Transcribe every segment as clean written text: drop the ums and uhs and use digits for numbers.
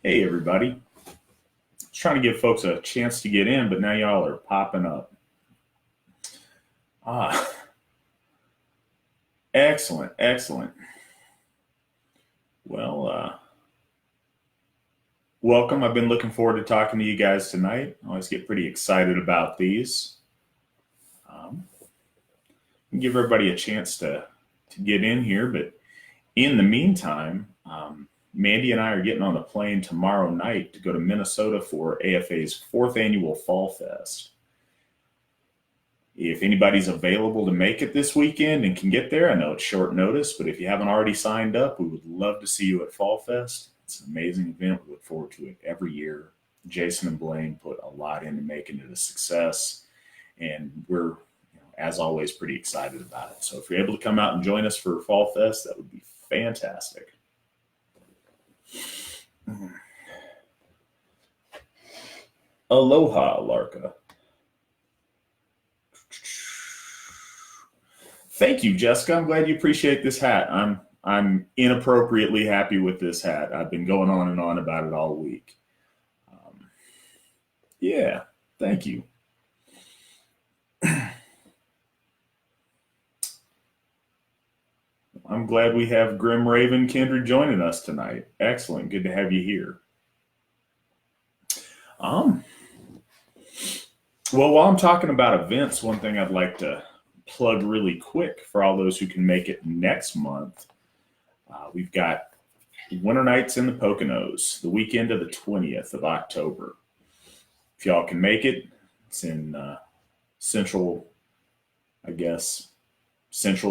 Hey, everybody. Just trying to give folks a chance to get in, but now y'all are popping up. Ah, excellent, excellent. Well, welcome. I've been looking forward to talking to you guys tonight. I always get pretty excited about these. Um, give everybody a chance to get in here, but in the meantime, Mandy and I are getting on the plane tomorrow night to go to Minnesota for AFA's fourth annual Fall Fest. If anybody's available to make it this weekend and can get there, I know it's short notice, but if you haven't already signed up, we would love to see you at Fall Fest. It's an amazing event. We look forward to it every year. Jason and Blaine put a lot into making it a success, and we're, as always, pretty excited about it. So if you're able to come out and join us for Fall Fest, that would be fantastic. Aloha, Larka. Thank you, Jessica. I'm glad you appreciate this hat. I'm inappropriately happy with this hat. I've been going on and on about it all week. Yeah, thank you. I'm glad we have Grim Raven Kindred joining us tonight. Excellent. Good to have you here. Well, while I'm talking about events, one thing I'd like to plug really quick for all those who can make it next month. We've got Winter Nights in the Poconos, the weekend of the 20th of October. If y'all can make it, it's in central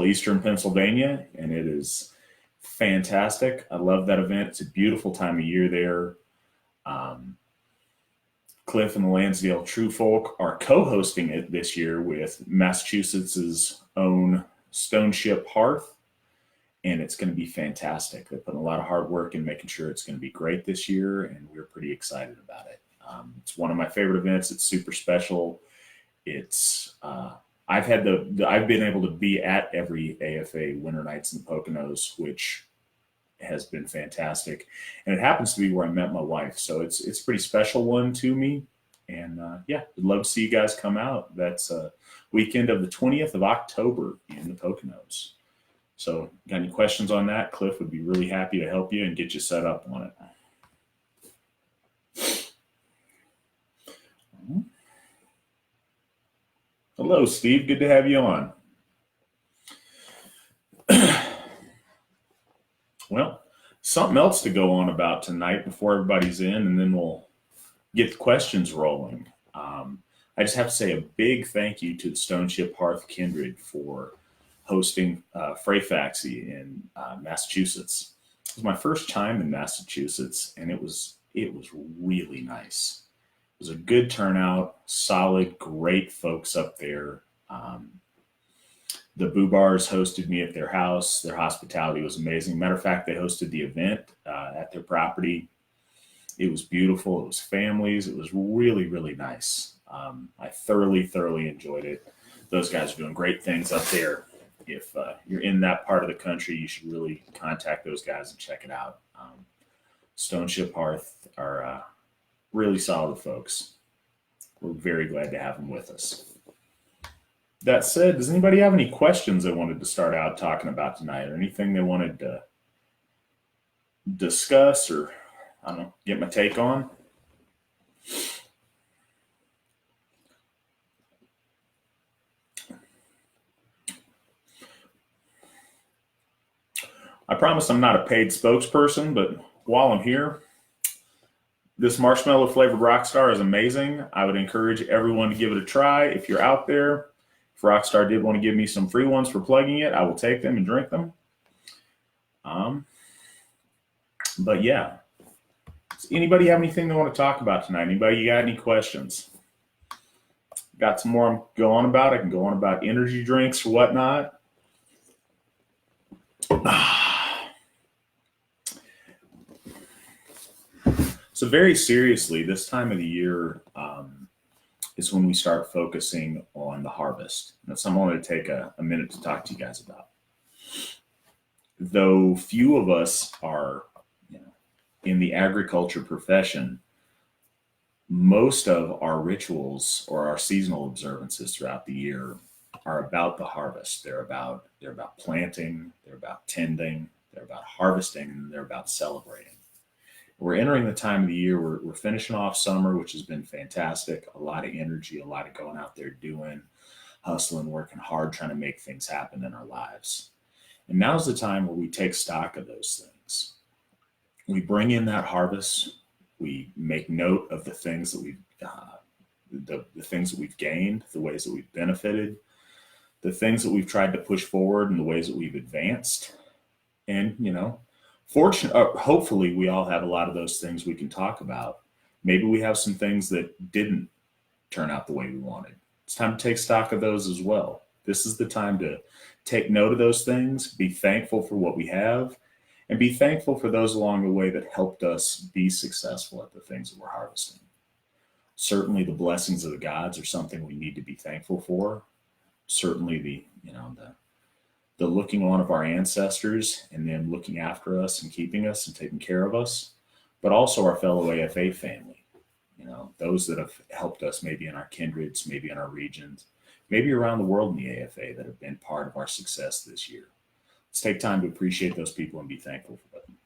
eastern Pennsylvania, and it is fantastic. I love that event. It's a beautiful time of year there. Cliff and the Lansdale True Folk are co-hosting it this year with Massachusetts' own Stone Ship Hearth, and it's going to be fantastic. They're putting a lot of hard work in making sure it's going to be great this year, and we're pretty excited about it. It's one of my favorite events. It's super special. It's I've been able to be at every AFA Winter Nights in the Poconos, which has been fantastic, and it happens to be where I met my wife, so it's a pretty special one to me. And yeah, I'd love to see you guys come out. That's weekend of the 20th of October in the Poconos. So, got any questions on that? Cliff would be really happy to help you and get you set up on it. Hello, Steve. Good to have you on. Well, something else to go on about tonight before everybody's in, and then we'll get the questions rolling. I just have to say a big thank you to the Stone Ship Hearth Kindred for hosting Freyfaxy in Massachusetts. It was my first time in Massachusetts, and it was really nice. It was a good turnout, solid, great folks up there. The Boo Bars hosted me at their house. Their hospitality was amazing. Matter of fact, they hosted the event at their property. It was beautiful. It was families. It was really, really nice. I thoroughly enjoyed it. Those guys are doing great things up there. If you're in that part of the country, you should really contact those guys and check it out. Stone Ship Hearth are really solid folks. We're very glad to have them with us. That said, does anybody have any questions they wanted to start out talking about tonight, or anything they wanted to discuss, or I don't know, get my take on? I promise I'm not a paid spokesperson, but while I'm here, this marshmallow flavored Rockstar is amazing. I would encourage everyone to give it a try. If you're out there, if Rockstar did want to give me some free ones for plugging it, I will take them and drink them. But yeah, does anybody have anything they want to talk about tonight? Anybody got any questions? Got some more I'm go on about. I can go on about energy drinks or whatnot. So very seriously, this time of the year is when we start focusing on the harvest. That's something I want to take a minute to talk to you guys about. Though few of us are in the agriculture profession, most of our rituals or our seasonal observances throughout the year are about the harvest. They're about planting, they're about tending, they're about harvesting, and they're about celebrating. We're entering the time of the year, we're finishing off summer, which has been fantastic. A lot of energy, a lot of going out there doing, hustling, working hard, trying to make things happen in our lives. And now's the time where we take stock of those things. We bring in that harvest. We make note of the things that the things that we've gained, the ways that we've benefited, the things that we've tried to push forward, and the ways that we've advanced. And hopefully, we all have a lot of those things we can talk about. Maybe we have some things that didn't turn out the way we wanted. It's time to take stock of those as well. This is the time to take note of those things, be thankful for what we have, and be thankful for those along the way that helped us be successful at the things that we're harvesting. Certainly the blessings of the gods are something we need to be thankful for. Certainly the looking on of our ancestors and them looking after us and keeping us and taking care of us, but also our fellow AFA family. Those that have helped us maybe in our kindreds, maybe in our regions, maybe around the world in the AFA that have been part of our success this year. Let's take time to appreciate those people and be thankful for them.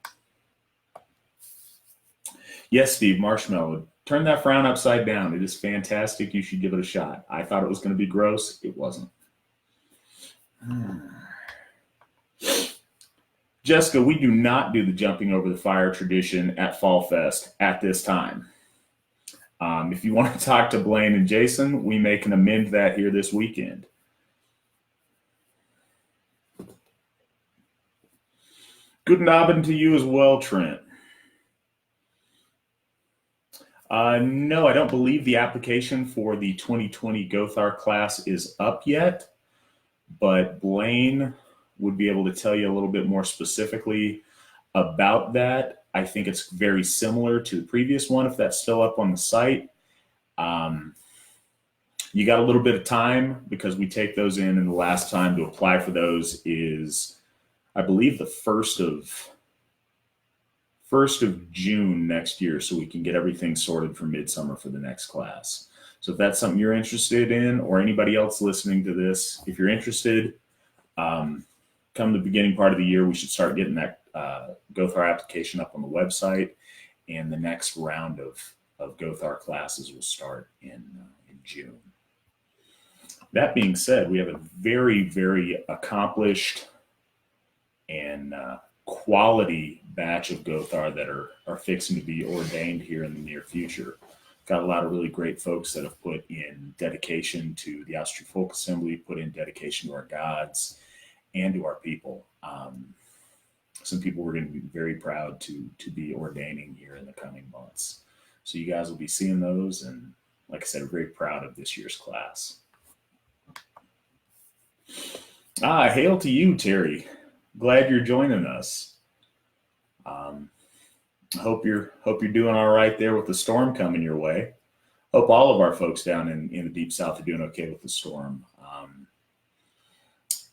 Yes, Steve, Marshmallow, turn that frown upside down. It is fantastic. You should give it a shot. I thought it was going to be gross. It wasn't. Jessica, we do not do the jumping over the fire tradition at Fall Fest at this time. If you want to talk to Blaine and Jason, we may can amend that here this weekend. Good Abend to you as well, Trent. No, I don't believe the application for the 2020 Gothar class is up yet, but Blaine would be able to tell you a little bit more specifically about that. I think it's very similar to the previous one, if that's still up on the site. You got a little bit of time because we take those in, and the last time to apply for those is, I believe, the 1st of June next year, so we can get everything sorted for midsummer for the next class. So if that's something you're interested in, or anybody else listening to this, if you're interested, come the beginning part of the year, we should start getting that Gothar application up on the website, and the next round of Gothar classes will start in June. That being said, we have a very, very accomplished and quality batch of Gothar that are fixing to be ordained here in the near future. Got a lot of really great folks that have put in dedication to the Asatru Folk Assembly, put in dedication to our gods and to our people. Some people we're going to be very proud to be ordaining here in the coming months. So you guys will be seeing those, and like I said, we're very proud of this year's class. Hail to you, Terry. Glad you're joining us. Hope you're doing all right there with the storm coming your way. Hope all of our folks down in the Deep South are doing okay with the storm.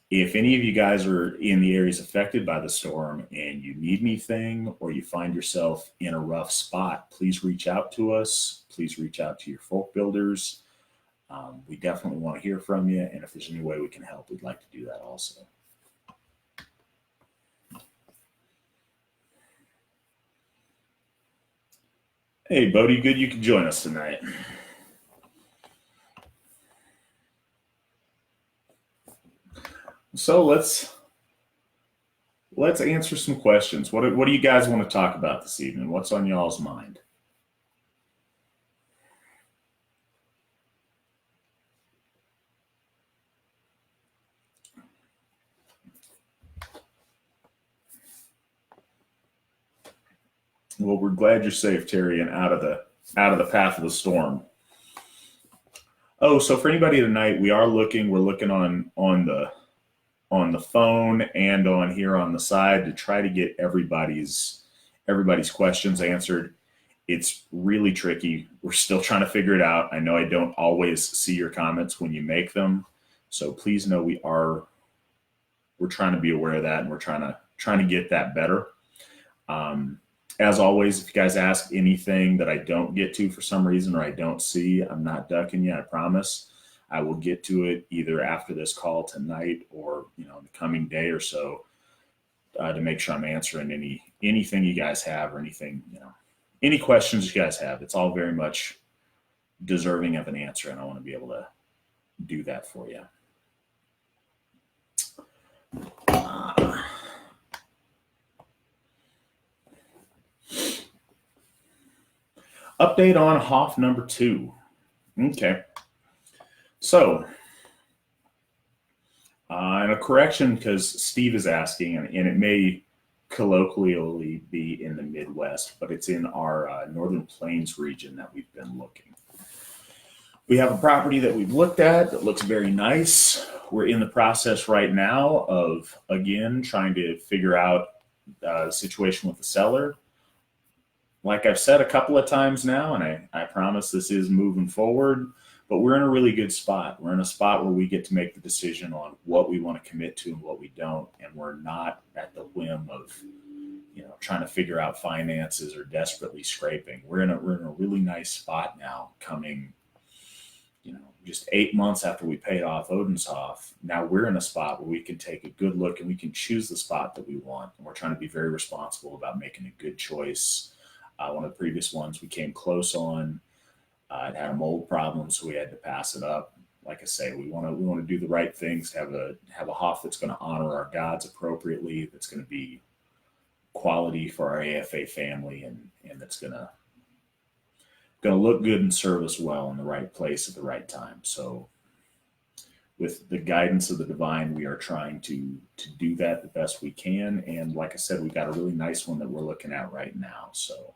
If any of you guys are in the areas affected by the storm and you need anything, or you find yourself in a rough spot, please reach out to us. Please reach out to your folk builders. We definitely want to hear from you, and if there's any way we can help, we'd like to do that also. Hey, Bodie, good you could join us tonight. So let's answer some questions. What do you guys want to talk about this evening? What's on y'all's mind? Well, we're glad you're safe, Terry, and out of the path of the storm. Oh, so for anybody tonight, we're looking on the phone and on here on the side to try to get everybody's questions answered. It's really tricky. We're still trying to figure it out. I know I don't always see your comments when you make them, so please know we're trying to be aware of that, and we're trying to get that better. As always, if you guys ask anything that I don't get to for some reason or I don't see, I'm not ducking you, I promise. I will get to it either after this call tonight or in the coming day or so, to make sure I'm answering anything you guys have or anything, any questions you guys have. It's all very much deserving of an answer, and I want to be able to do that for you. Update on Hoff number 2. Okay. So, and a correction, because Steve is asking, and it may colloquially be in the Midwest, but it's in our Northern Plains region that we've been looking. We have a property that we've looked at that looks very nice. We're in the process right now of, again, trying to figure out the situation with the seller. Like I've said a couple of times now, and I promise this is moving forward, but we're in a really good spot. We're in a spot where we get to make the decision on what we want to commit to and what we don't, and we're not at the whim of trying to figure out finances or desperately scraping. We're in a really nice spot now, coming just 8 months after we paid off Odenshoff. Now we're in a spot where we can take a good look and we can choose the spot that we want, and we're trying to be very responsible about making a good choice. One of the previous ones we came close on. It had a mold problem, so we had to pass it up. Like I say, we want to do the right things. Have a Hoff that's going to honor our gods appropriately. That's going to be quality for our AFA family, and that's going to look good and serve us well in the right place at the right time. So, with the guidance of the divine, we are trying to do that the best we can. And like I said, we got a really nice one that we're looking at right now. So.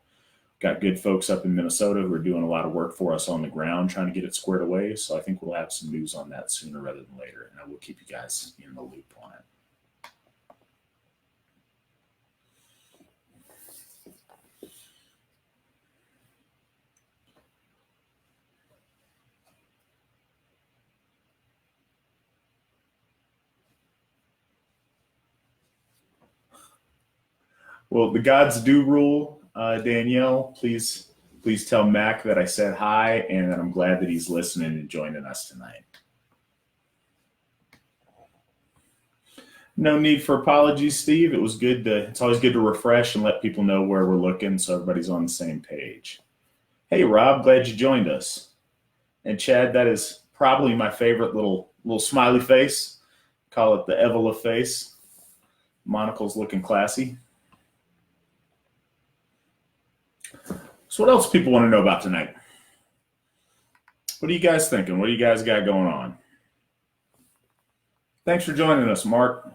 Got good folks up in Minnesota who are doing a lot of work for us on the ground, trying to get it squared away. So I think we'll have some news on that sooner rather than later, and I will keep you guys in the loop on it. Well, the gods do rule. Danielle, please tell Mac that I said hi and that I'm glad that he's listening and joining us tonight. No need for apologies, Steve. It's always good to refresh and let people know where we're looking so everybody's on the same page. Hey, Rob, glad you joined us. And Chad, that is probably my favorite little smiley face. Call it the Evola face. Monocle's looking classy. So what else people want to know about tonight? What are you guys thinking? What do you guys got going on? Thanks for joining us, Mark.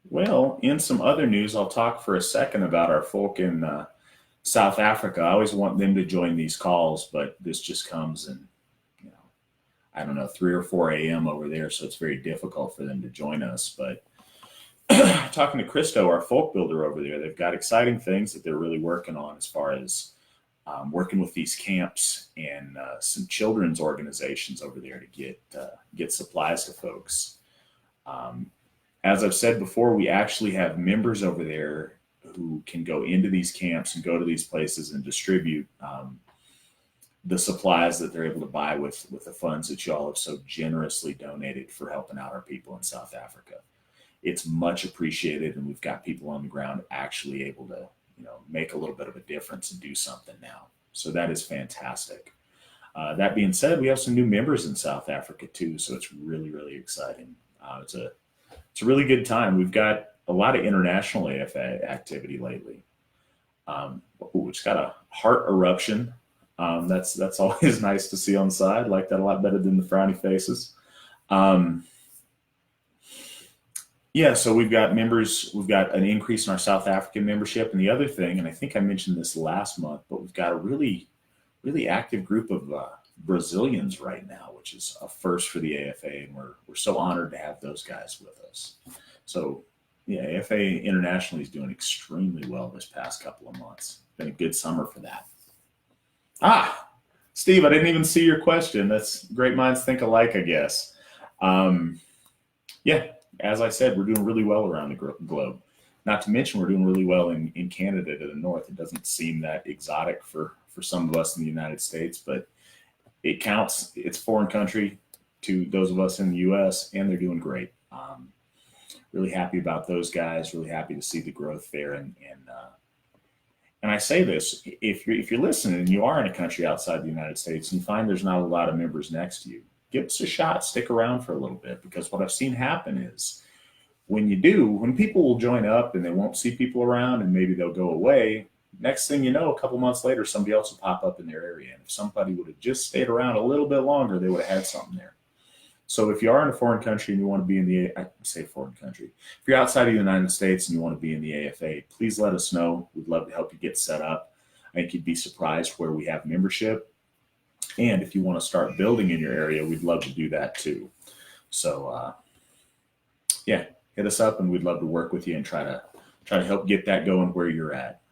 Well, in some other news, I'll talk for a second about our folk in South Africa. I always want them to join these calls, but this just comes in, I don't know, 3 or 4 a.m. over there, so it's very difficult for them to join us. But talking to Christo, our folk builder over there, they've got exciting things that they're really working on as far as working with these camps and some children's organizations over there to get supplies to folks. As I've said before, we actually have members over there who can go into these camps and go to these places and distribute the supplies that they're able to buy with the funds that y'all have so generously donated for helping out our people in South Africa. It's much appreciated, and we've got people on the ground actually able to, make a little bit of a difference and do something now. So that is fantastic. That being said, we have some new members in South Africa too, so it's really, really exciting. It's a really good time. We've got a lot of international AFA activity lately. It's got a heart eruption. That's always nice to see on the side. I like that a lot better than the frowny faces. So we've got members. We've got an increase in our South African membership. And the other thing, and I think I mentioned this last month, but we've got a really, really active group of Brazilians right now, which is a first for the AFA. And we're so honored to have those guys with us. So yeah, AFA internationally is doing extremely well this past couple of months. Been a good summer for that. Steve, I didn't even see your question. That's great minds think alike, I guess. Um, yeah, as I said, we're doing really well around the globe. Not to mention, we're doing really well in Canada to the north. It doesn't seem that exotic for some of us in the United States, but it counts. It's a foreign country to those of us in the U.S., and they're doing great. Really happy about those guys. Really happy to see the growth there, and I say this: if you're listening and you are in a country outside the United States and you find there's not a lot of members next to you, give us a shot. Stick around for a little bit, because what I've seen happen is when you do, when people will join up and they won't see people around and maybe they'll go away. Next thing you know, a couple months later, somebody else will pop up in their area, and if somebody would have just stayed around a little bit longer, they would have had something there. So if you are in a foreign country and you want to be in the, I say foreign country, if you're outside of the United States and you want to be in the AFA, please let us know. We'd love to help you get set up. I think you'd be surprised where we have membership. And if you want to start building in your area, we'd love to do that too. So yeah, hit us up and we'd love to work with you and try to help get that going where you're at.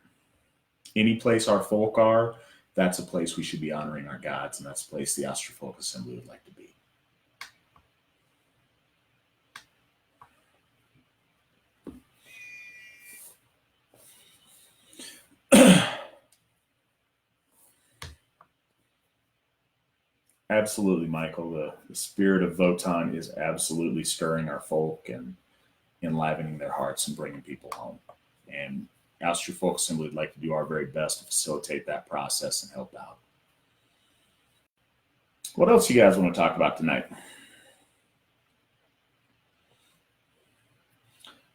Any place our folk are, that's a place we should be honoring our gods, and that's a place the Asatru Folk Assembly would like to be. Absolutely, Michael. The spirit of Votan is absolutely stirring our folk and enlivening their hearts and bringing people home. And Asatru Folk Assembly would like to do our very best to facilitate that process and help out. What else you guys want to talk about tonight?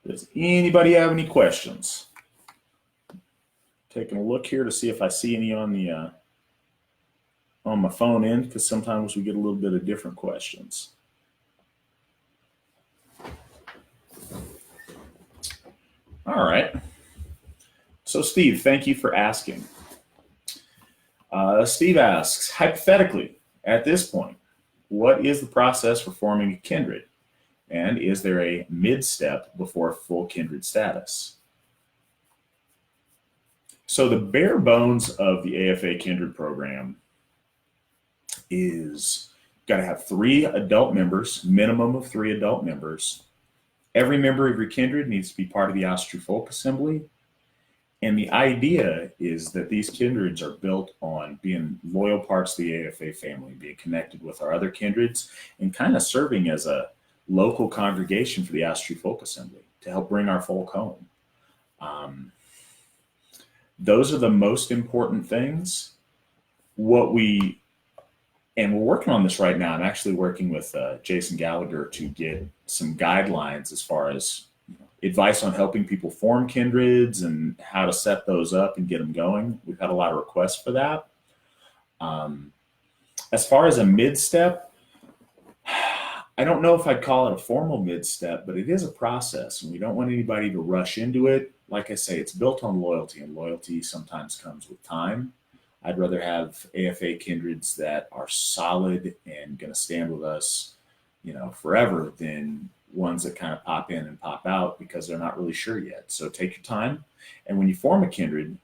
Does anybody have any questions? Taking a look here to see if I see any on the on my phone end, because sometimes we get a little bit of different questions. All right. So Steve, thank you for asking. Steve asks, hypothetically, at this point, what is the process for forming a kindred? And is there a mid-step before full kindred status? So the bare bones of the AFA Kindred program is got to have 3 adult members, minimum of 3 adult members. Every member of your kindred needs to be part of the Asatru Folk Assembly. And the idea is that these kindreds are built on being loyal parts of the AFA family, being connected with our other kindreds, and kind of serving as a local congregation for the Asatru Folk Assembly to help bring our folk home. Those are the most important things. We're working on this right now. I'm actually working with Jason Gallagher to get some guidelines as far as advice on helping people form kindreds and how to set those up and get them going. We've had a lot of requests for that. As far as a mid-step, I don't know if I'd call it a formal mid-step, but it is a process, and we don't want anybody to rush into it. Like I say, it's built on loyalty, and loyalty sometimes comes with time. I'd rather have AFA kindreds that are solid and going to stand with us, forever than ones that kind of pop in and pop out because they're not really sure yet. So take your time. And when you form a kindred,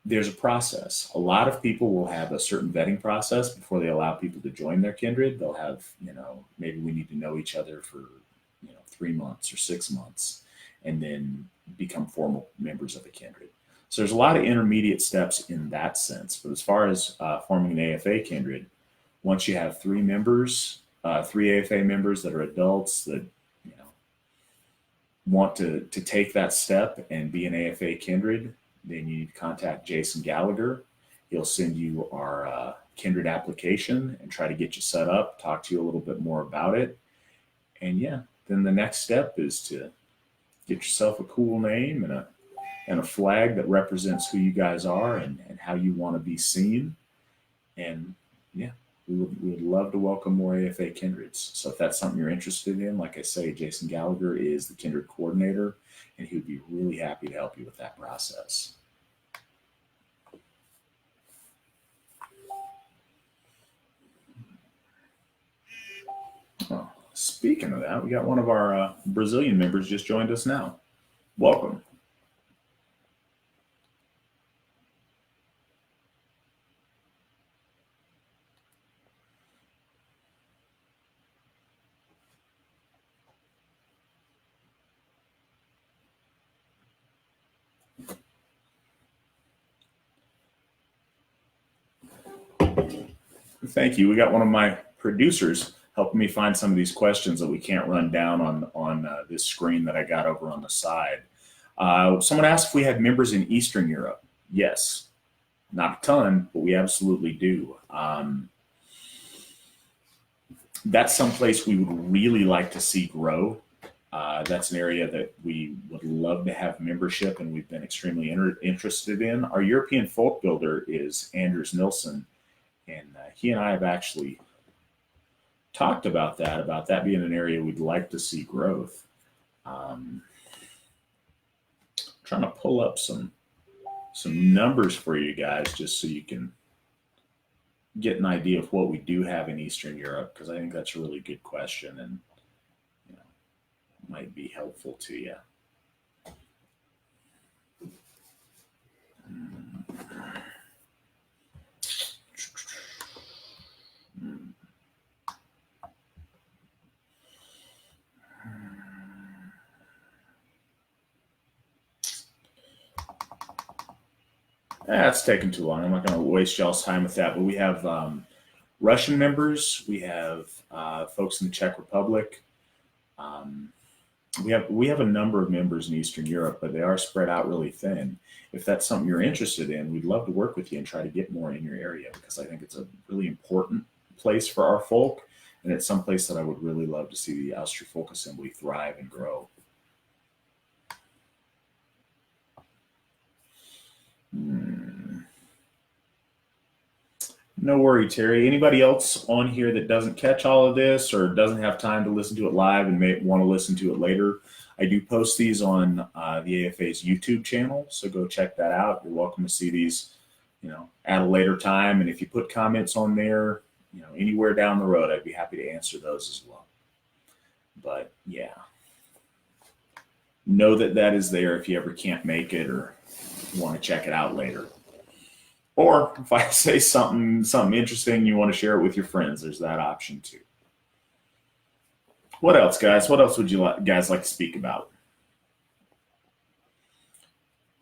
there's a process. A lot of people will have a certain vetting process before they allow people to join their kindred. They'll have, maybe we need to know each other for, 3 months or 6 months, and then become formal members of a kindred. So there's a lot of intermediate steps in that sense. But as far as forming an AFA kindred, once you have 3 members, 3 AFA members that are adults that want to take that step and be an AFA kindred, then you need to contact Jason Gallagher. He'll send you our kindred application and try to get you set up, talk to you a little bit more about it. And then the next step is to get yourself a cool name and a flag that represents who you guys are and how you want to be seen. And we would love to welcome more AFA kindreds. So if that's something you're interested in, like I say, Jason Gallagher is the kindred coordinator, and he would be really happy to help you with that process. Oh, speaking of that, we got one of our Brazilian members just joined us now. Welcome. Thank you. We got one of my producers helping me find some of these questions that we can't run down on this screen that I got over on the side. Someone asked if we had members in Eastern Europe. Yes, not a ton, but we absolutely do. That's someplace we would really like to see grow. That's an area that we would love to have membership, and we've been extremely interested in. Our European folk builder is Anders Nilsson, and he and I have actually talked about that being an area we'd like to see growth. Trying to pull up some numbers for you guys just so you can get an idea of what we do have in Eastern Europe, because I think that's a really good question and might be helpful to you. That's taking too long. I'm not going to waste y'all's time with that. But we have Russian members. We have folks in the Czech Republic. We have a number of members in Eastern Europe, but they are spread out really thin. If that's something you're interested in, we'd love to work with you and try to get more in your area, because I think it's a really important place for our folk, and it's someplace that I would really love to see the Asatru Folk Assembly thrive and grow. No worry, Terry. Anybody else on here that doesn't catch all of this or doesn't have time to listen to it live and may want to listen to it later, I do post these on the AFA's YouTube channel, so go check that out. You're welcome to see these, at a later time. And if you put comments on there, anywhere down the road, I'd be happy to answer those as well. But yeah, know that is there if you ever can't make it or want to check it out later. Or if I say something interesting, you want to share it with your friends, there's that option too. What else, guys? What else would you guys like to speak about?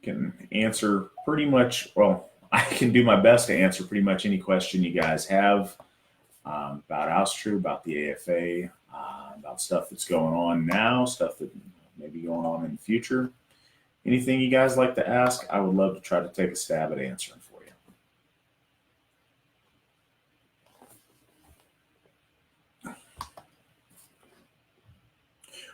Can answer pretty much, well, I can do my best to answer pretty much any question you guys have about Asatru, about the AFA, about stuff that's going on now, stuff that may be going on in the future. Anything you guys like to ask, I would love to try to take a stab at answering for you.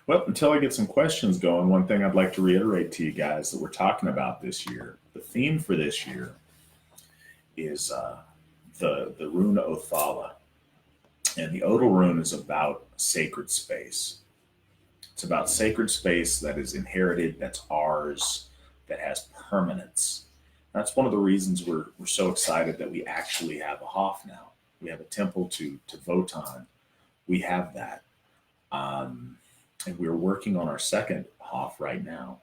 Well, until I get some questions going, one thing I'd like to reiterate to you guys that we're talking about this year, the theme for this year is the rune Othala. And the Odal rune is about sacred space. It's about sacred space that is inherited, that's ours, that has permanence. That's one of the reasons we're so excited that we actually have a Hof now. We have a temple to Votan. We have that. And we're working on our second Hof right now.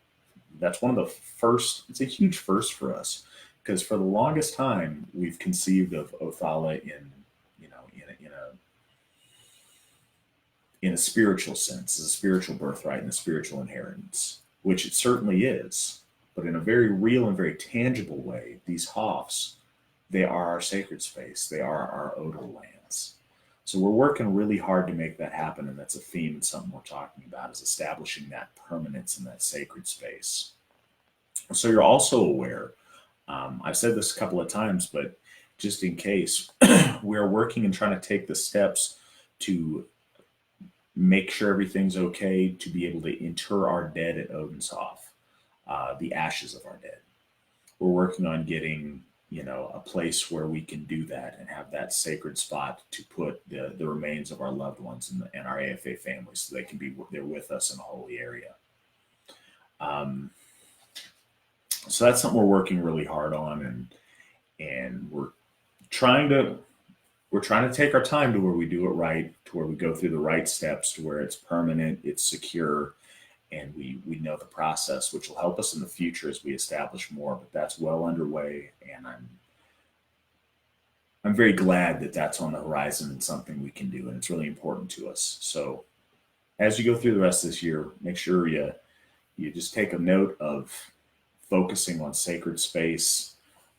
That's one of the first, it's a huge first for us, because for the longest time we've conceived of Othala in a spiritual sense, as a spiritual birthright and a spiritual inheritance, which it certainly is. But in a very real and very tangible way, these Hofs, they are our sacred space. They are our Odal lands. So we're working really hard to make that happen, and that's a theme and something we're talking about, is establishing that permanence in that sacred space. So you're also aware, I've said this a couple of times, but just in case, we're working and trying to take the steps to make sure everything's okay to be able to inter our dead at Odin's Hof, the ashes of our dead. We're working on getting a place where we can do that and have that sacred spot to put the remains of our loved ones and our AFA families, so they can be there with us in a holy area. So that's something we're working really hard on, and we're trying to take our time to where we do it right, to where we go through the right steps, to where it's permanent, it's secure, and we know the process, which will help us in the future as we establish more. But that's well underway, and I'm very glad that that's on the horizon and something we can do, and it's really important to us. So as you go through the rest of this year, make sure you just take a note of focusing on sacred space,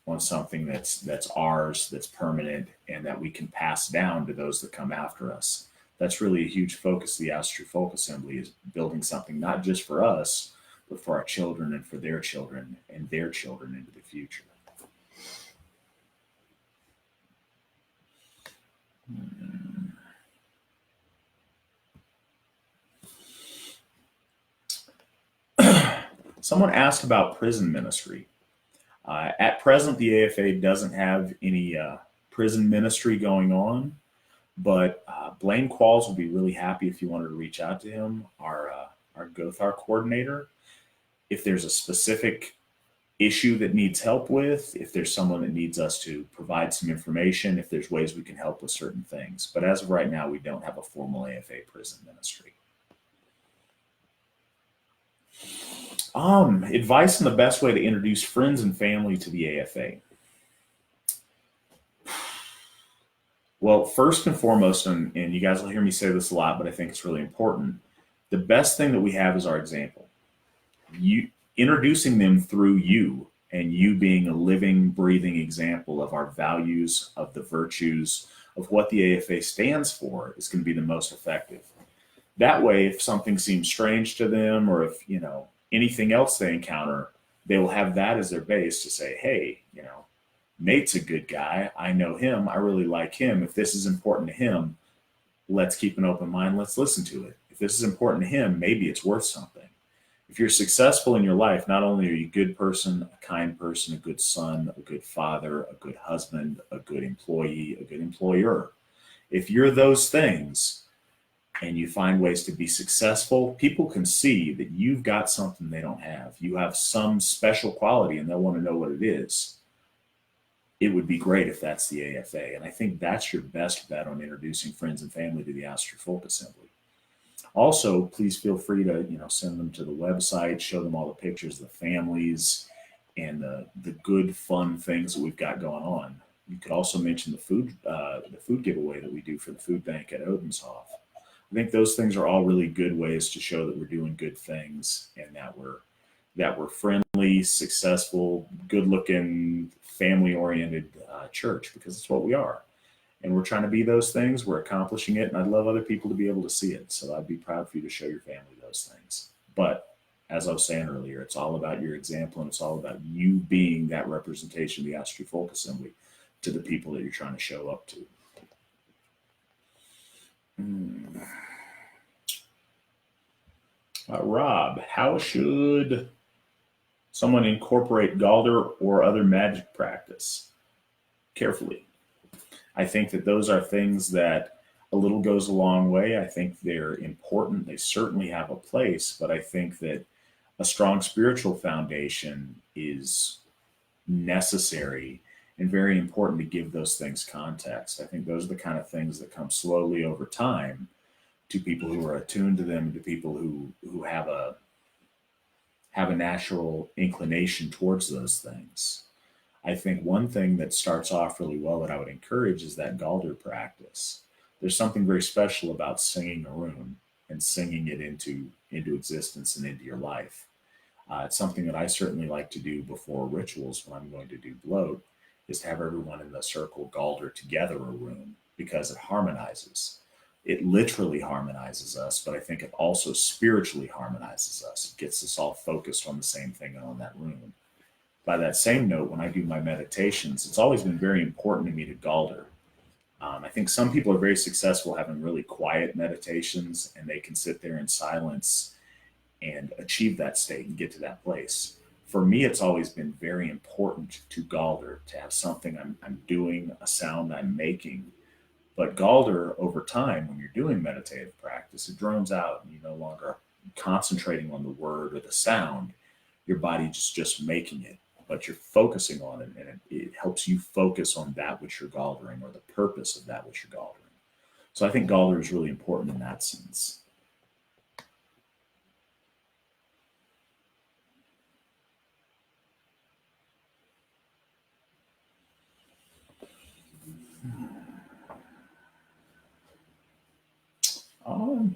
on something that's ours, that's permanent, and that we can pass down to those that come after us. That's really a huge focus of the Asatru Folk Assembly, is building something not just for us, but for our children and for their children and their children into the future. Someone asked about prison ministry. At present, the AFA doesn't have any prison ministry going on, but Blaine Qualls would be really happy if you wanted to reach out to him, our Gothar coordinator. If there's a specific issue that needs help with, if there's someone that needs us to provide some information, if there's ways we can help with certain things. But as of right now, we don't have a formal AFA prison ministry. Advice on the best way to introduce friends and family to the AFA. Well, first and foremost, and you guys will hear me say this a lot, but I think it's really important. The best thing that we have is our example. You introducing them through you, and you being a living, breathing example of our values, of the virtues, of what the AFA stands for, is going to be the most effective. That way, if something seems strange to them, or if anything else they encounter, they will have that as their base to say, hey, Nate's a good guy. I know him. I really like him. If this is important to him, let's keep an open mind. Let's listen to it. If this is important to him, maybe it's worth something. If you're successful in your life, not only are you a good person, a kind person, a good son, a good father, a good husband, a good employee, a good employer. If you're those things and you find ways to be successful, people can see that you've got something they don't have. You have some special quality and they'll want to know what it is. It would be great if that's the AFA. And I think that's your best bet on introducing friends and family to the Asatru Folk Assembly. Also, please feel free to send them to the website, show them all the pictures of the families and the good, fun things that we've got going on. You could also mention the food giveaway that we do for the food bank at Odenshoff. I think those things are all really good ways to show that we're doing good things and that we're friendly, successful, good-looking, family-oriented church, because it's what we are. And we're trying to be those things. We're accomplishing it, and I'd love other people to be able to see it. So I'd be proud for you to show your family those things. But as I was saying earlier, it's all about your example, and it's all about you being that representation of the Asatru Folk Assembly to the people that you're trying to show up to. Rob, how should someone incorporate Galder or other magic practice? Carefully. I think that those are things that a little goes a long way. I think they're important. They certainly have a place, but I think that a strong spiritual foundation is necessary and very important to give those things context. I think those are the kind of things that come slowly over time to people who are attuned to them, to people who have a natural inclination towards those things. I think one thing that starts off really well that I would encourage is that Galder practice. There's something very special about singing a rune and singing it into existence and into your life. It's something that I certainly like to do before rituals when I'm going to do bloat, is to have everyone in the circle Galder together a rune, because it harmonizes. It literally harmonizes us, but I think it also spiritually harmonizes us. It gets us all focused on the same thing and on that rune. By that same note, when I do my meditations, it's always been very important to me to Galder. I think some people are very successful having really quiet meditations, and they can sit there in silence and achieve that state and get to that place. For me, it's always been very important to Galder, to have something I'm doing, a sound I'm making. But Galder, over time, when you're doing meditative practice, it drones out and you're no longer concentrating on the word or the sound. Your body just making it, but you're focusing on it, and it helps you focus on that which you're Galdering, or the purpose of that which you're Galdering. So I think Galder is really important in that sense. Um,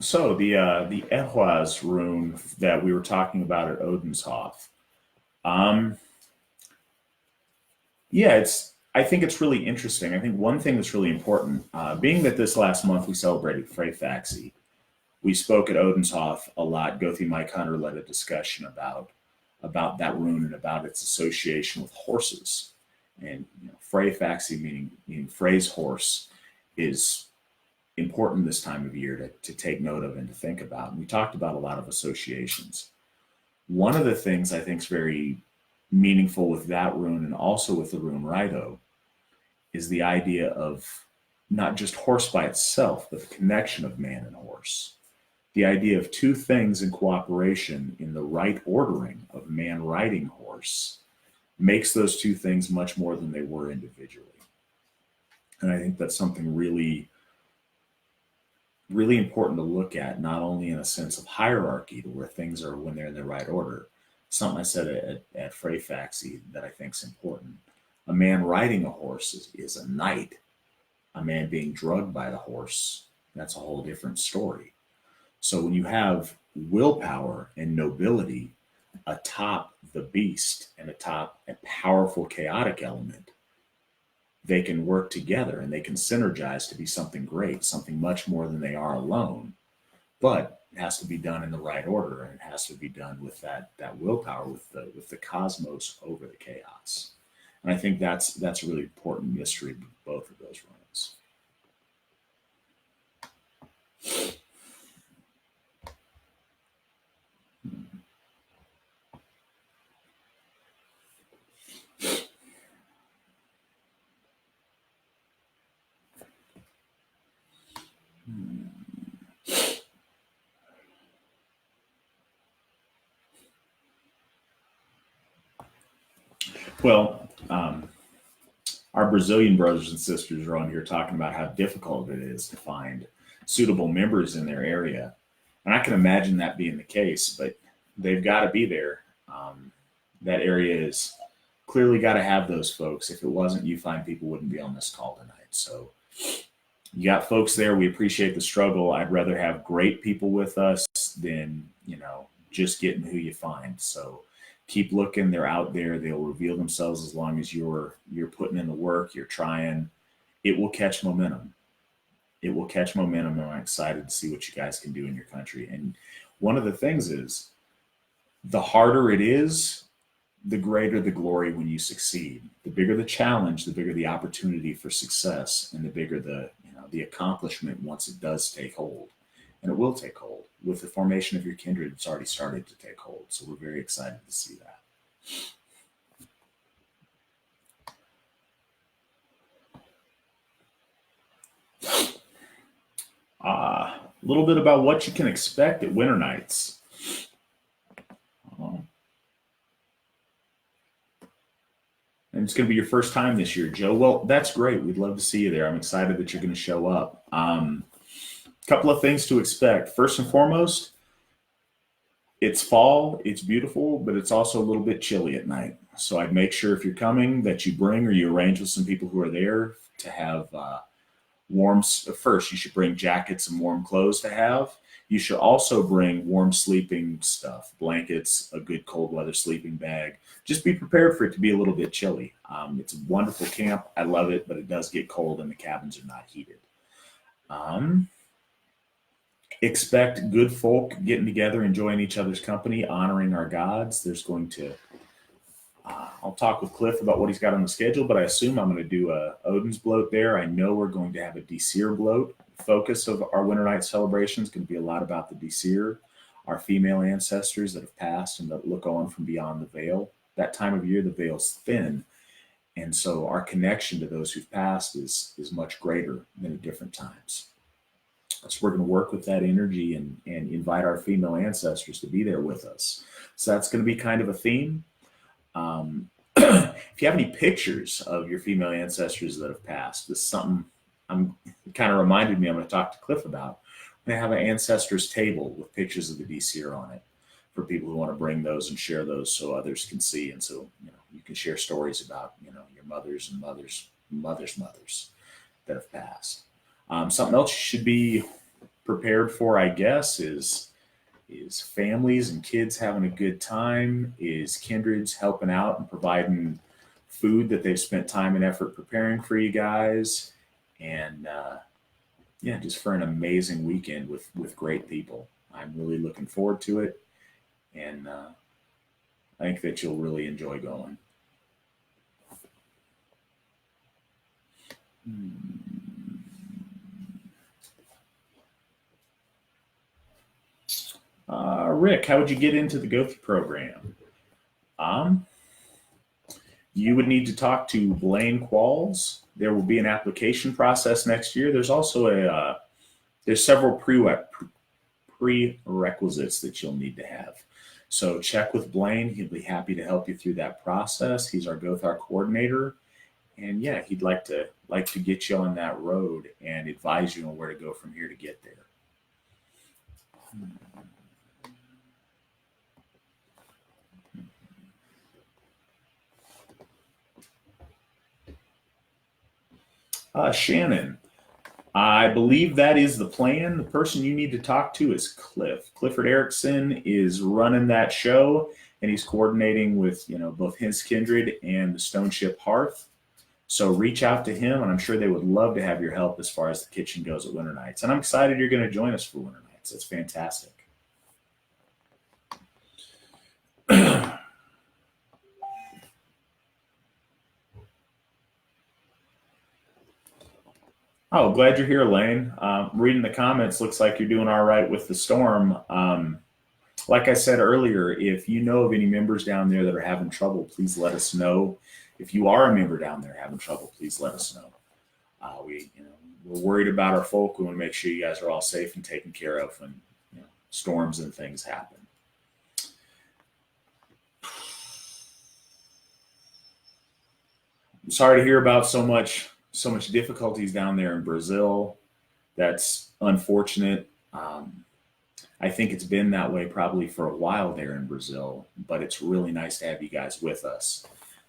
So the Ehwaz rune that we were talking about at Odenshof, um, yeah, it's. I think it's really interesting. I think one thing that's really important, being that this last month we celebrated Freyfaxi, we spoke at Odenshof a lot. Gothi Mike Hunter led a discussion about that rune and about its association with horses. And Freyfaxi, meaning Frey's horse, is important this time of year to take note of and to think about. And we talked about a lot of associations. One of the things I think is very meaningful with that rune and also with the rune Rido is the idea of not just horse by itself, but the connection of man and horse. The idea of two things in cooperation in the right ordering of man riding horse makes those two things much more than they were individually. And I think that's something really, really important to look at, not only in a sense of hierarchy to where things are when they're in the right order. Something I said at Freyfaxi that I think is important. A man riding a horse is a knight. A man being drugged by the horse, that's a whole different story. So when you have willpower and nobility atop the beast and atop a powerful chaotic element, they can work together and they can synergize to be something great, something much more than they are alone. But it has to be done in the right order, and it has to be done with that willpower, with the cosmos over the chaos. And I think that's a really important mystery of both of those runs. Well, our Brazilian brothers and sisters are on here talking about how difficult it is to find suitable members in their area. And I can imagine that being the case, but they've got to be there. That area is clearly got to have those folks. If it wasn't, you find people wouldn't be on this call tonight. So you got folks there. We appreciate the struggle. I'd rather have great people with us than, just getting who you find. So keep looking. They're out there. They'll reveal themselves as long as you're putting in the work, you're trying. It will catch momentum. It will catch momentum. And I'm excited to see what you guys can do in your country. And one of the things is the harder it is, the greater the glory when you succeed. The bigger the challenge, the bigger the opportunity for success, and the bigger the accomplishment once it does take hold. And it will take hold. With the formation of your kindred, it's already started to take hold. So we're very excited to see that. A little bit about what you can expect at Winter Nights. And it's going to be your first time this year, Joe. Well, that's great. We'd love to see you there. I'm excited that you're going to show up. A couple of things to expect. First and foremost, it's fall, it's beautiful, but it's also a little bit chilly at night. So I'd make sure if you're coming that you bring or you arrange with some people who are there to have warm. First, you should bring jackets and warm clothes to have. You should also bring warm sleeping stuff, blankets, a good cold weather sleeping bag. Just be prepared for it to be a little bit chilly. It's a wonderful camp. I love it, but it does get cold and the cabins are not heated. Um, Expect good folk getting together, enjoying each other's company, honoring our gods. There's going to I'll talk with Cliff about what he's got on the schedule, but I assume I'm going to do a Odin's bloat there. I know we're going to have a Desir bloat. The focus of our Winter Night celebration is going to be a lot about the Desir, our female ancestors that have passed and that look on from beyond the veil. That time of year, the veil's thin, and so our connection to those who've passed is much greater than at different times. So we're going to work with that energy and invite our female ancestors to be there with us. So that's going to be kind of a theme. If you have any pictures of your female ancestors that have passed, this is something I'm kind of reminded me I'm going to talk to Cliff about. We're going to have an ancestors table with pictures of the DCR on it for people who want to bring those and share those so others can see. And so, you can share stories about, your mothers and mothers that have passed. Something else you should be prepared for, I guess, is families and kids having a good time, is kindreds helping out and providing food that they've spent time and effort preparing for you guys, and yeah, just for an amazing weekend with great people. I'm really looking forward to it, and I think that you'll really enjoy going. Rick, how would you get into the Gothi program? Um, you would need to talk to Blaine Qualls. There will be an application process next year. There's also there's several prerequisites that you'll need to have. So check with Blaine. He'll be happy to help you through that process. He's our Gothar coordinator, and yeah, he'd like to get you on that road and advise you on where to go from here to get there. Shannon, I believe that is the plan. The person you need to talk to is Cliff. Clifford Erickson is running that show, and he's coordinating with both his kindred and the Stone Ship Hearth. So reach out to him, and I'm sure they would love to have your help as far as the kitchen goes at Winter Nights. And I'm excited you're going to join us for Winter Nights. It's fantastic. Oh, glad you're here, Lane. Reading the comments, looks like you're doing all right with the storm. Like I said earlier, if you know of any members down there that are having trouble, please let us know. If you are a member down there having trouble, please let us know. We're worried about our folk. We want to make sure you guys are all safe and taken care of when storms and things happen. I'm sorry to hear about so much difficulties down there in Brazil. That's unfortunate. I think it's been that way probably for a while there in Brazil, but it's really nice to have you guys with us.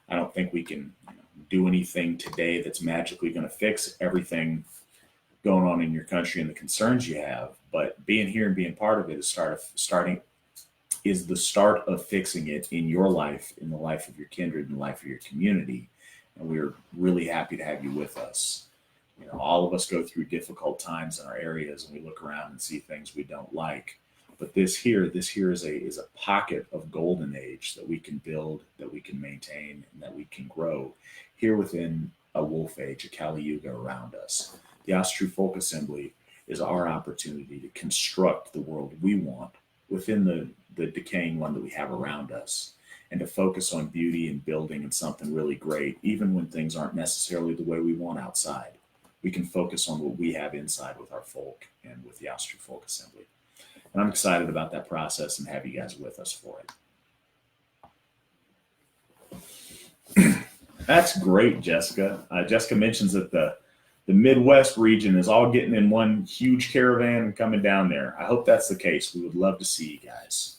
I don't think we can do anything today that's magically going to fix everything going on in your country and the concerns you have, but being here and being part of it is the start of fixing it in your life, in the life of your kindred, in the life of your community. And we're really happy to have you with us. All of us go through difficult times in our areas, and we look around and see things we don't like. But this here is a pocket of golden age that we can build, that we can maintain, and that we can grow here within a wolf age, a Kali Yuga around us. The Asatru Folk Assembly is our opportunity to construct the world we want within the decaying one that we have around us, and to focus on beauty and building and something really great, even when things aren't necessarily the way we want outside. We can focus on what we have inside with our folk and with the Asatru Folk Assembly. And I'm excited about that process and have you guys with us for it. That's great, Jessica. Jessica mentions that the Midwest region is all getting in one huge caravan and coming down there. I hope that's the case. We would love to see you guys.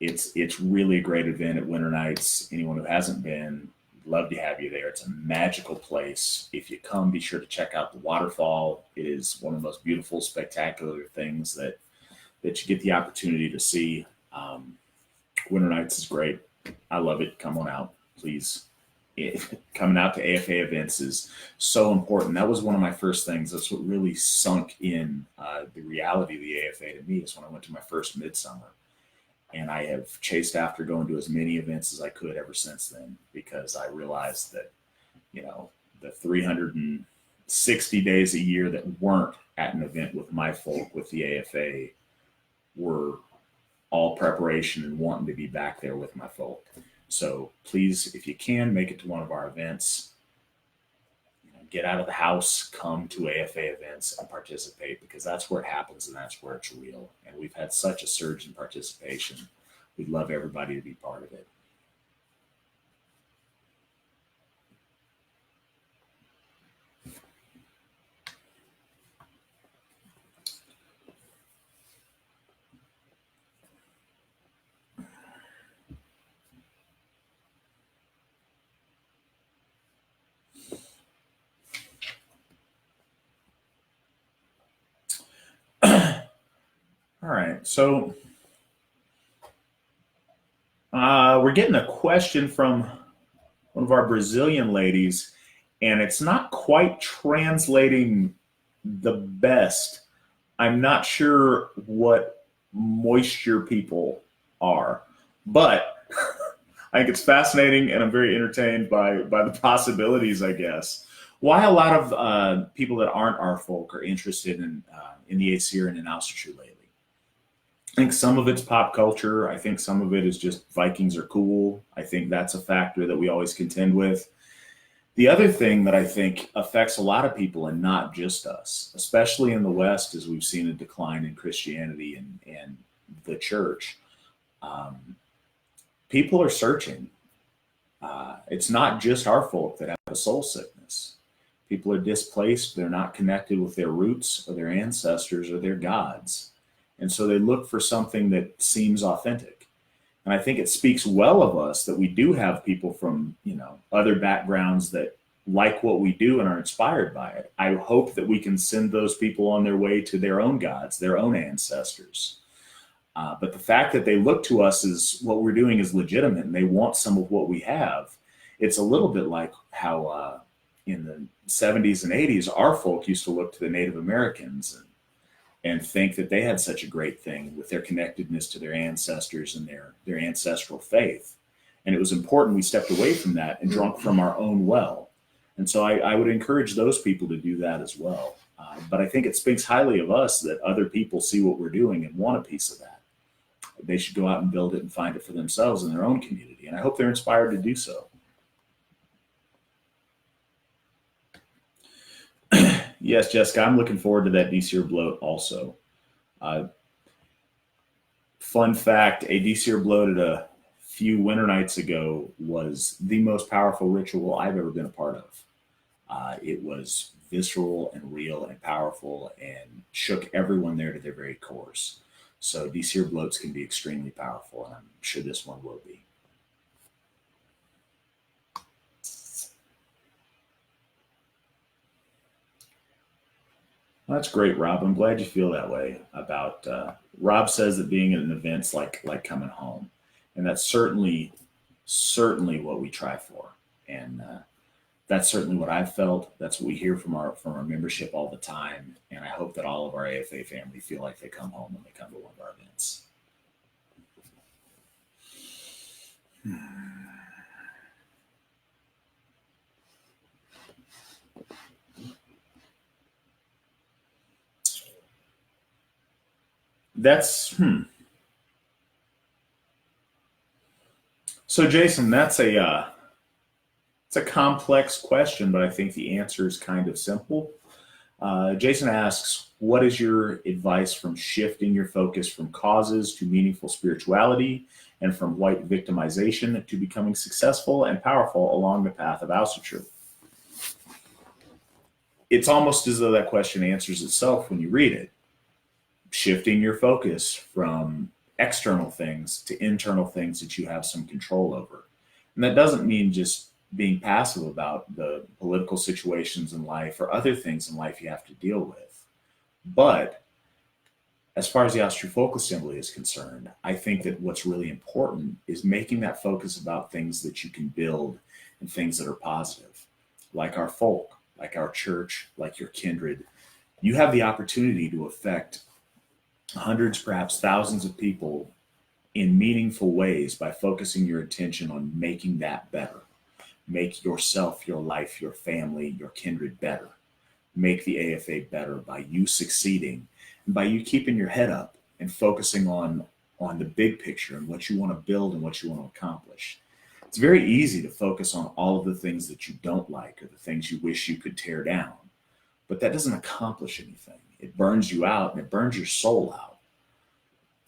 It's really a great event at Winter Nights. Anyone who hasn't been, love to have you there. It's a magical place. If you come, be sure to check out the waterfall. It is one of the most beautiful, spectacular things that you get the opportunity to see. Winter Nights is great. I love it. Come on out, please. Coming out to AFA events is so important. That was one of my first things. That's what really sunk in the reality of the AFA to me, is when I went to my first midsummer. And I have chased after going to as many events as I could ever since then, because I realized that, the 360 days a year that weren't at an event with my folk, with the AFA, were all preparation and wanting to be back there with my folk. So please, if you can, make it to one of our events. Get out of the house, come to AFA events and participate, because that's where it happens and that's where it's real. And we've had such a surge in participation. We'd love everybody to be part of it. All right. So we're getting a question from one of our Brazilian ladies, and it's not quite translating the best. I'm not sure what moisture people are, but I think it's fascinating, and I'm very entertained by the possibilities, I guess. Why a lot of people that aren't our folk are interested in the Aesir and in Asatru lately. I think some of it's pop culture. I think some of it is just Vikings are cool. I think that's a factor that we always contend with. The other thing that I think affects a lot of people and not just us, especially in the West, as we've seen a decline in Christianity and the church, um, people are searching. It's not just our folk that have a soul sickness. People are displaced. They're not connected with their roots or their ancestors or their gods. And so they look for something that seems authentic. And I think it speaks well of us that we do have people from, other backgrounds that like what we do and are inspired by it. I hope that we can send those people on their way to their own gods, their own ancestors. But the fact that they look to us as what we're doing is legitimate and they want some of what we have, it's a little bit like how in the 70s and 80s, our folk used to look to the Native Americans and think that they had such a great thing with their connectedness to their ancestors and their ancestral faith. And it was important we stepped away from that and drunk from our own well. And so I would encourage those people to do that as well. But I think it speaks highly of us that other people see what we're doing and want a piece of that. They should go out and build it and find it for themselves in their own community. And I hope they're inspired to do so. Yes, Jessica, I'm looking forward to that DCR bloat also. Uh, Fun fact, a DCR bloat at a few winter nights ago was the most powerful ritual I've ever been a part of. It was visceral and real and powerful and shook everyone there to their very cores. So DCR bloats can be extremely powerful, and I'm sure this one will be. Well, that's great, Rob. I'm glad you feel that way about. Rob says that being at an event's like coming home, and that's certainly what we try for, and that's certainly what I've felt. That's what we hear from our membership all the time, and I hope that all of our AFA family feel like they come home when they come to one of our events. That's So, Jason. It's a complex question, but I think the answer is kind of simple. Jason asks, what is your advice from shifting your focus from causes to meaningful spirituality and from white victimization to becoming successful and powerful along the path of Asatru? It's almost as though that question answers itself when you read it. Shifting your focus from external things to internal things that you have some control over. And that doesn't mean just being passive about the political situations in life or other things in life you have to deal with. But as far as the Asatru Folk Assembly is concerned, I think that what's really important is making that focus about things that you can build and things that are positive, like our folk, like our church, like your kindred. You have the opportunity to affect hundreds, perhaps thousands of people in meaningful ways by focusing your attention on making that better. Make yourself, your life, your family, your kindred better. Make the AFA better by you succeeding and by you keeping your head up and focusing on the big picture and what you want to build and what you want to accomplish. It's very easy to focus on all of the things that you don't like or the things you wish you could tear down, but that doesn't accomplish anything. It burns you out and it burns your soul out.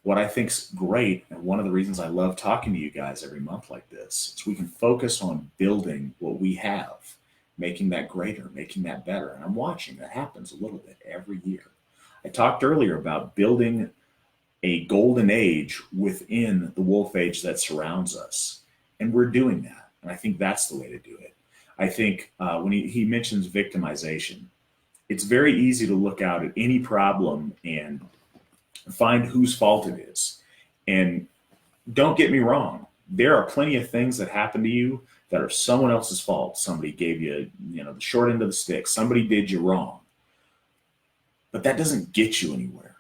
What I think's great, and one of the reasons I love talking to you guys every month like this, is we can focus on building what we have, making that greater, making that better. And I'm watching that happens a little bit every year. I talked earlier about building a golden age within the wolf age that surrounds us. And we're doing that. And I think that's the way to do it. I think when he mentions victimization, it's very easy to look out at any problem and Find whose fault it is. And don't get me wrong, there are plenty of things that happen to you that are someone else's fault. Somebody gave you, the short end of the stick. Somebody did you wrong. But that doesn't get you anywhere.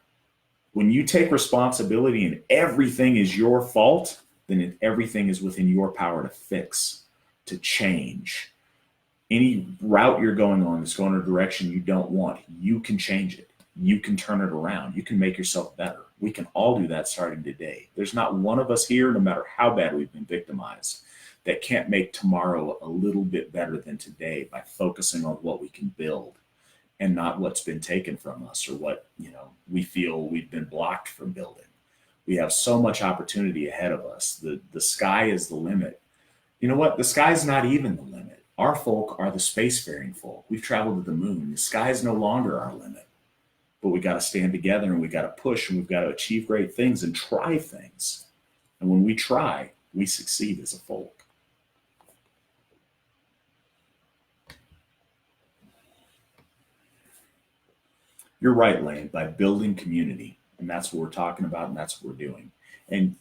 When you take responsibility and everything is your fault, then everything is within your power to fix, to change. Any route you're going on that's going in a direction you don't want, you can change it. You can turn it around. You can make yourself better. We can all do that starting today. There's not one of us here, no matter how bad we've been victimized, that can't make tomorrow a little bit better than today by focusing on what we can build and not what's been taken from us or what, we feel we've been blocked from building. We have so much opportunity ahead of us. The sky is the limit. You know what? The sky's not even the limit. Our folk are the spacefaring folk. We've traveled to the moon. The sky is no longer our limit. But we got to stand together and we got to push and we've got to achieve great things and try things. And when we try, we succeed as a folk. You're right, Lane, by building community. And that's what we're talking about and that's what we're doing. And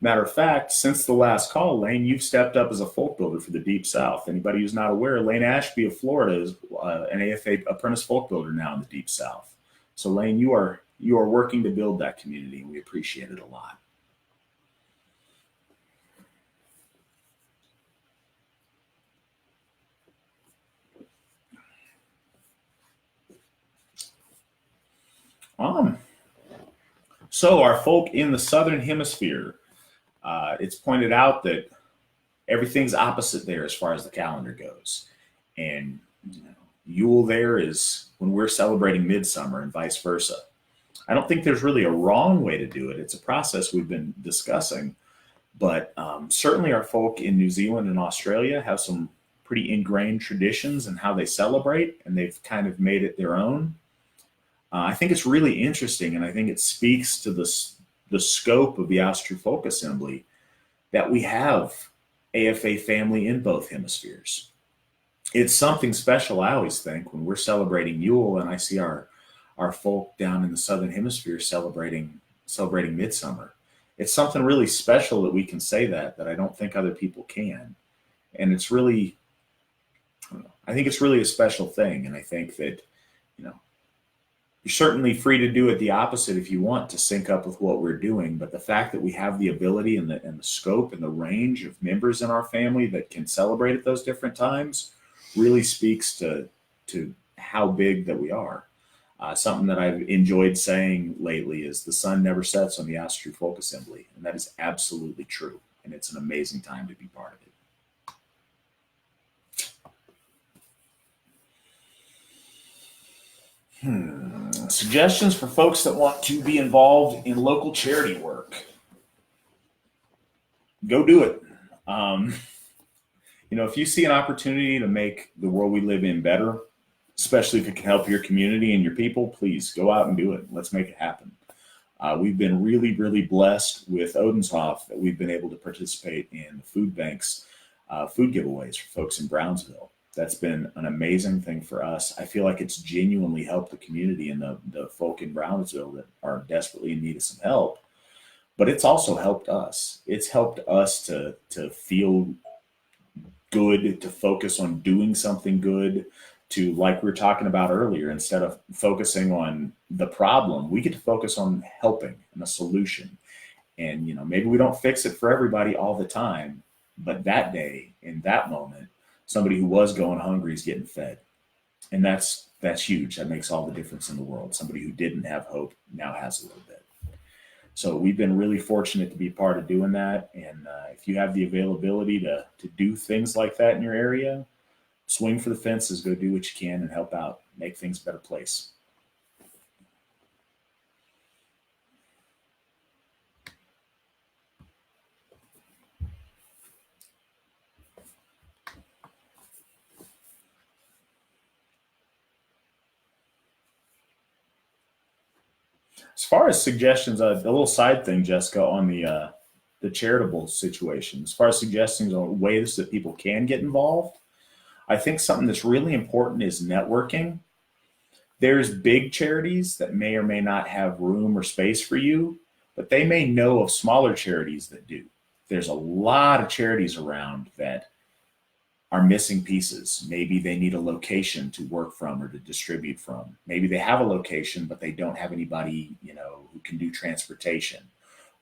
matter of fact, since the last call, Lane, you've stepped up as a folk builder for the Deep South. Anybody who's not aware, Lane Ashby of Florida is an AFA apprentice folk builder now in the Deep South. So Lane, you are working to build that community, and we appreciate it a lot. So our folk in the Southern Hemisphere, it's pointed out that everything's opposite there as far as the calendar goes. And Yule there is when we're celebrating midsummer and vice versa. I don't think there's really a wrong way to do it. It's a process we've been discussing. But certainly our folk in New Zealand and Australia have some pretty ingrained traditions and how they celebrate, and they've kind of made it their own. I think it's really interesting, and I think it speaks to the scope of the Asatru Folk Assembly that we have AFA family in both hemispheres. It's something special, I always think, when we're celebrating Yule and I see our folk down in the Southern Hemisphere celebrating midsummer. It's something really special that we can say that I don't think other people can. And it's really, I think it's really a special thing. And I think that, you're certainly free to do it the opposite if you want to sync up with what we're doing. But the fact that we have the ability and the scope and the range of members in our family that can celebrate at those different times really speaks to how big that we are. Something that I've enjoyed saying lately is the sun never sets on the Asatru Folk Assembly. And that is absolutely true. And it's an amazing time to be part of it. Suggestions for folks that want to be involved in local charity work. Go do it. If you see an opportunity to make the world we live in better, especially if it can help your community and your people, please go out and do it. Let's make it happen. We've been really, really blessed with Odenshoff that we've been able to participate in the food banks, food giveaways for folks in Brownsville. That's been an amazing thing for us. I feel like it's genuinely helped the community and the folk in Brownsville that are desperately in need of some help. But it's also helped us. It's helped us to feel good, to focus on doing something good, to, like we were talking about earlier, instead of focusing on the problem, we get to focus on helping and a solution. And, maybe we don't fix it for everybody all the time, but that day, in that moment, somebody who was going hungry is getting fed. And that's huge. That makes all the difference in the world. Somebody who didn't have hope now has a little bit. So we've been really fortunate to be part of doing that. And if you have the availability to do things like that in your area, swing for the fences, go do what you can and help out, make things a better place. As far as suggestions, a little side thing, Jessica, on the charitable situation. As far as suggestions on ways that people can get involved, I think something that's really important is networking. there's big charities that may or may not have room or space for you, but they may know of smaller charities that do. There's a lot of charities around that are missing pieces. Maybe they need a location to work from or to distribute from. Maybe they have a location, but they don't have anybody, who can do transportation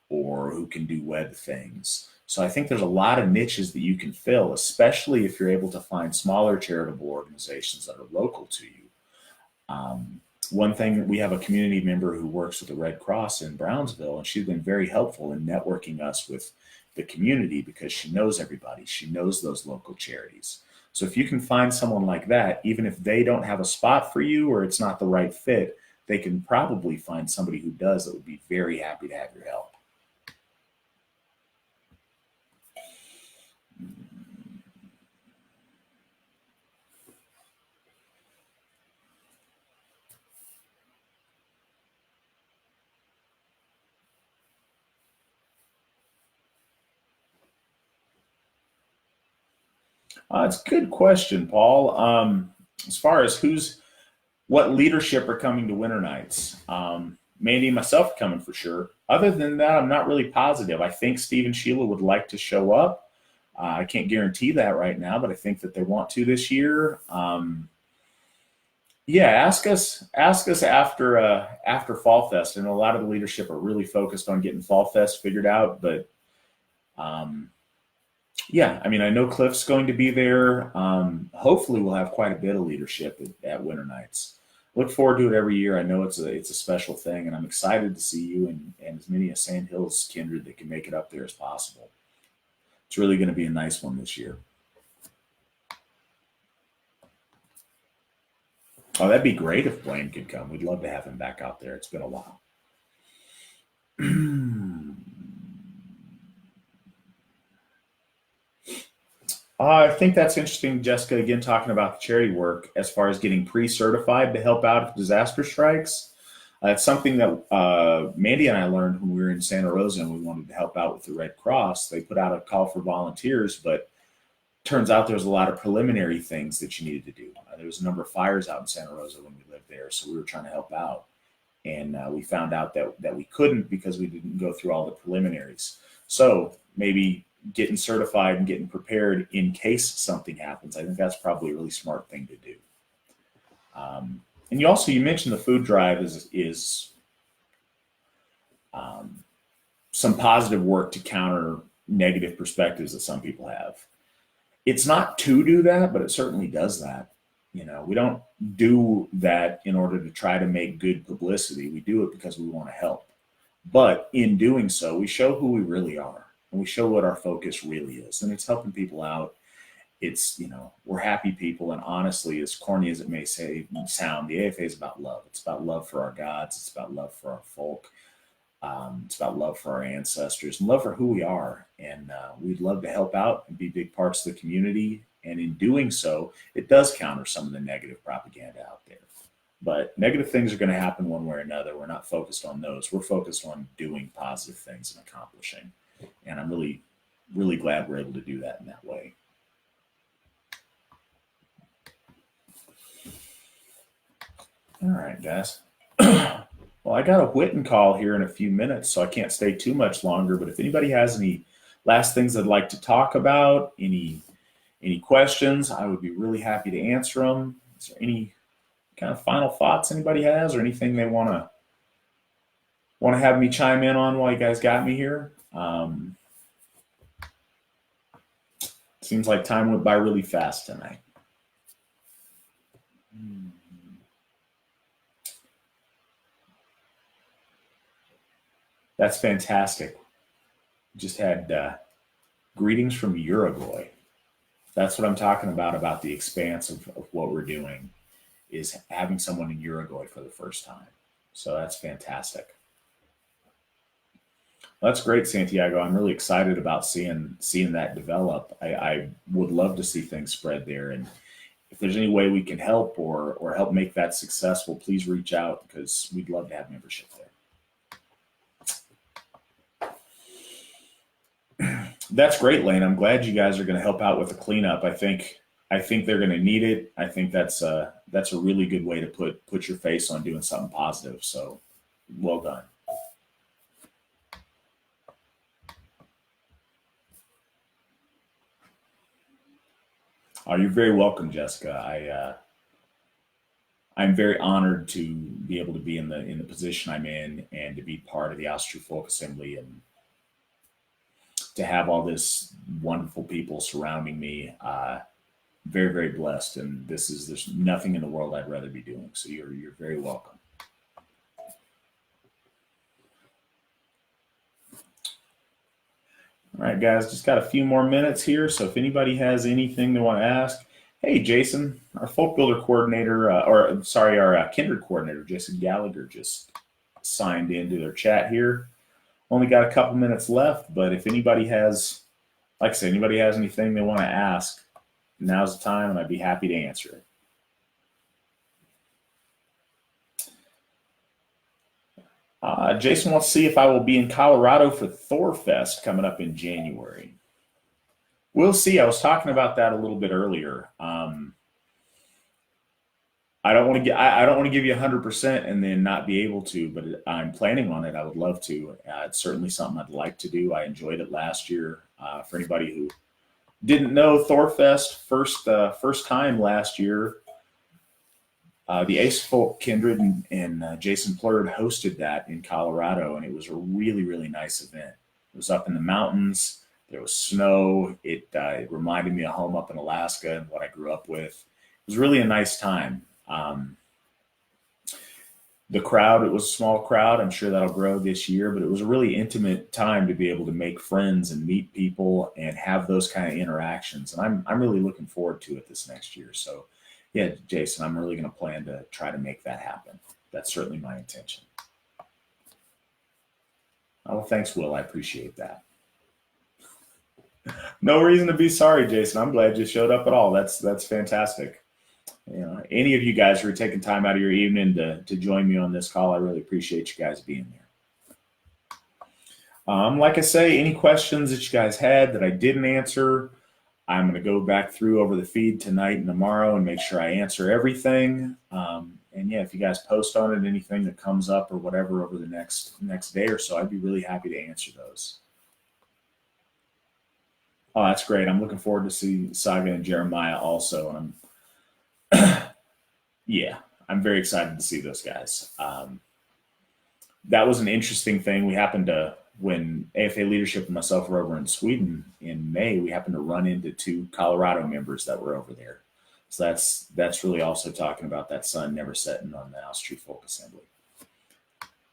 or who can do web things. So I think there's a lot of niches that you can fill, especially if you're able to find smaller charitable organizations that are local to you. One thing, we have a community member who works with the Red Cross in Brownsville, and she's been very helpful in networking us with the community because she knows everybody. She knows those local charities. So if you can find someone like that, even if they don't have a spot for you or it's not the right fit, they can probably find somebody who does that would be very happy to have your help. It's a good question, Paul. As far as what leadership are coming to Winter Nights, Mandy and myself are coming for sure. Other than that, I'm not really positive. I think Steve and Sheila would like to show up. I can't guarantee that right now, but I think that they want to this year. Yeah, ask us after Fall Fest. And a lot of the leadership are really focused on getting Fall Fest figured out, but yeah, I mean, I know Cliff's going to be there. Hopefully, we'll have quite a bit of leadership at Winter Nights. Look forward to it every year. I know it's a special thing, and I'm excited to see you and as many of Sand Hills kindred that can make it up there as possible. It's really going to be a nice one this year. Oh, that'd be great if Blaine could come. We'd love to have him back out there. It's been a while. I think that's interesting, Jessica, again, talking about the charity work as far as getting pre-certified to help out if disaster strikes. It's something that Mandy and I learned when we were in Santa Rosa and we wanted to help out with the Red Cross. They put out a call for volunteers, but turns out there's a lot of preliminary things that you needed to do. There was a number of fires out in Santa Rosa when we lived there, so we were trying to help out. And we found out that we couldn't because we didn't go through all the preliminaries. So maybe getting certified and getting prepared in case something happens, I think that's probably a really smart thing to do. And you mentioned the food drive is some positive work to counter negative perspectives that some people have. It's not to do that, but it certainly does that. We don't do that in order to try to make good publicity. We do it because we want to help. But in doing so, we show who we really are and we show what our focus really is. And it's helping people out. It's, we're happy people. And honestly, as corny as it may sound, the AFA is about love. It's about love for our gods. It's about love for our folk. It's about love for our ancestors and love for who we are. And we'd love to help out and be big parts of the community. And in doing so, it does counter some of the negative propaganda out there. But negative things are going to happen one way or another. We're not focused on those. We're focused on doing positive things and accomplishing. And I'm really, really glad we're able to do that in that way. All right, guys. Well, I got a Whitten call here in a few minutes, so I can't stay too much longer. But if anybody has any last things they'd like to talk about, any questions, I would be really happy to answer them. Is there any kind of final thoughts anybody has, or anything they want to have me chime in on while you guys got me here? Seems like time went by really fast tonight. That's fantastic. Just had greetings from Uruguay. That's what I'm talking about the expanse of what we're doing, is having someone in Uruguay for the first time. So that's fantastic. Well, that's great, Santiago. I'm really excited about seeing that develop. I would love to see things spread there. And if there's any way we can help or help make that successful, please reach out because we'd love to have membership there. That's great, Lane. I'm glad you guys are going to help out with the cleanup. I think I think they're going to need it. I think that's a really good way to put your face on doing something positive. So well done. Oh, you're very welcome, Jessica. I'm very honored to be able to be in the position I'm in and to be part of the Asatru Folk Assembly and to have all this wonderful people surrounding me. Very, very blessed, and there's nothing in the world I'd rather be doing. So you're very welcome. All right, guys, just got a few more minutes here. So if anybody has anything they want to ask, hey, Jason, our folk builder coordinator, or sorry, our kindred coordinator, Jason Gallagher, just signed into their chat here. Only got a couple minutes left, but if anybody has, like I said, anybody has anything they want to ask, now's the time, and I'd be happy to answer it. Jason wants to see if I will be in Colorado for Thorfest coming up in January. We'll see. I was talking about that a little bit earlier. I don't want to get. I don't want to give you 100% and then not be able to, but I'm planning on it. I would love to. It's certainly something I'd like to do. I enjoyed it last year. For anybody who didn't know, Thorfest first time last year. The Ace Folk Kindred and Jason Plurd hosted that in Colorado, and it was a really, really nice event. It was up in the mountains. There was snow. It reminded me of home up in Alaska and what I grew up with. It was really a nice time. The crowd, it was a small crowd. I'm sure that'll grow this year, but it was a really intimate time to be able to make friends and meet people and have those kind of interactions. And I'm really looking forward to it this next year. So yeah, Jason, I'm really going to plan to try to make that happen. That's certainly my intention. Oh, well, thanks, Will. I appreciate that. No reason to be sorry, Jason. I'm glad you showed up at all. That's fantastic. You know, any of you guys who are taking time out of your evening to join me on this call, I really appreciate you guys being there. Like I say, any questions that you guys had that I didn't answer, I'm going to go back through over the feed tonight and tomorrow and make sure I answer everything. And yeah, if you guys post on it, anything that comes up or whatever over the next day or so, I'd be really happy to answer those. Oh, that's great. I'm looking forward to see Saga and Jeremiah also. And yeah, I'm very excited to see those guys. That was an interesting thing. We happened to, when AFA leadership and myself were over in Sweden in May, we happened to run into 2 Colorado members that were over there. So that's really also talking about that sun never setting on the Asatru Folk Assembly.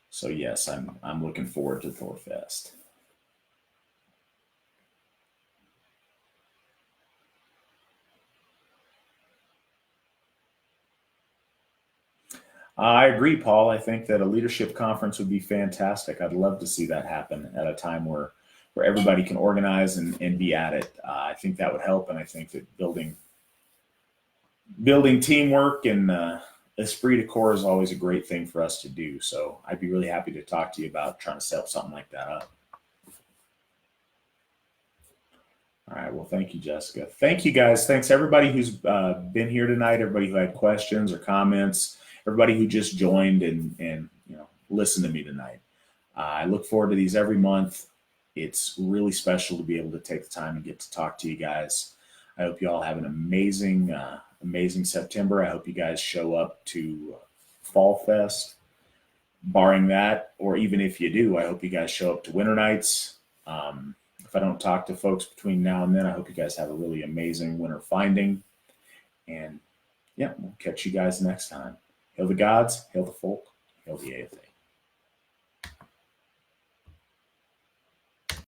So yes, I'm looking forward to Thorfest. I agree, Paul. I think that a leadership conference would be fantastic. I'd love to see that happen at a time where everybody can organize and be at it. I think that would help, and I think that building teamwork and esprit de corps is always a great thing for us to do. So I'd be really happy to talk to you about trying to set something like that up. All right. Well, thank you, Jessica. Thank you, guys. Thanks everybody who's been here tonight. Everybody who had questions or comments. Everybody who just joined and listened to me tonight. I look forward to these every month. It's really special to be able to take the time and get to talk to you guys. I hope you all have an amazing September. I hope you guys show up to Fall Fest. Barring that, or even if you do, I hope you guys show up to Winter Nights. If I don't talk to folks between now and then, I hope you guys have a really amazing winter finding. And yeah, we'll catch you guys next time. Hail the gods, hail the folk, hail the AFA.